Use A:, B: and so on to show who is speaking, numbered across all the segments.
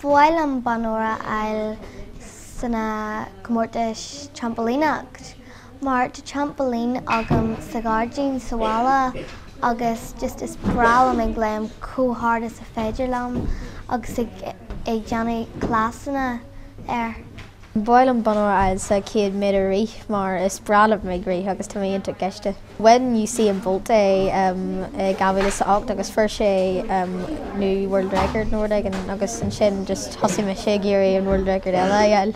A: Bhuail an banóra eil sanna comórtas trampolinacht. Mar de trampolin agam sa gardín sa bhála agus just is bralam ag léim cóthárdas a féidir lam agus ag deannaigh clásanna
B: Bhuail an banóra eil sa céad méad a rith mar is bralam ag rith agus tá mé ionta geiste. When you see an bhuailt abhaile sa ocht agus fuair sé new world record Nordic agus an sin just thosaigh me sé géirí an world record eile.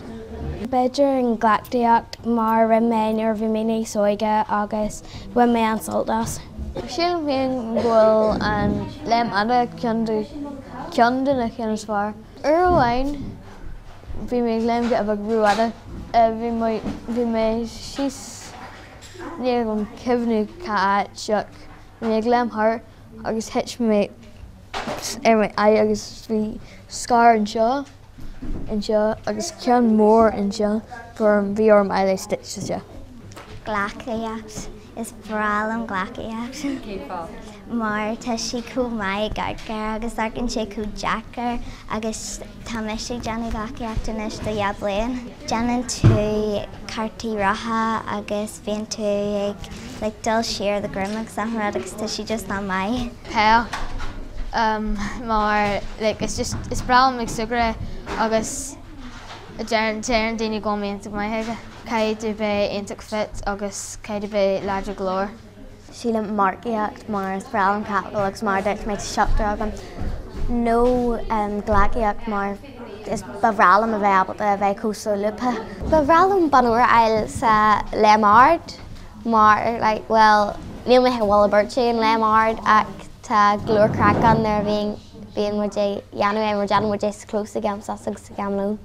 C: Beidir an ghlaachtaíocht mar rinne mé nuair bhí mé níos óige agus bhain mé an soltas.
D: Sin bhíon bhfuil an leim ada ceanna ceannas fearr. Ar amháin bhí mé léim go bh grúada. Bhí mé síos níor an cibhnú caiteach. Bhí mé léim thart agus heit mé ar mé aghaidh agus bhí scar anseo agus ceann mór anseo gur bhí orm eile stitchte.
A: Ghlaachtaíocht is bralam ghlaachtaíocht. Mar tá si cú mhaith garcar agus arcann sé cú deachar agus tá meiste deanna ghlaachtaíocht inis do dhead bliain. Deanann tú cartaí ratha agus bhíonn tú ag dul siar the grimeach samrad agus tá si just ná mhaith.
E: Peil. Mar is bralam ag sugra agus dearan daoine go mbeontach maithe. Caite be ionach fit agus caite be láidir glór.
A: Síle marcaíocht mar is bralam capal agus mar dúirt méid seachtar agam. nó ghlaachtaíocht mar is bhrealam a bheith abalta a bheith cúsúlúpa. Bhrealam banúra eil sa leamard mar well níl mé bhil birte an leamard ach tá glúr crackan ar bhíon mu dé dhéanú é mar deanú mu dé sa clúsa gam sa sa gamlú.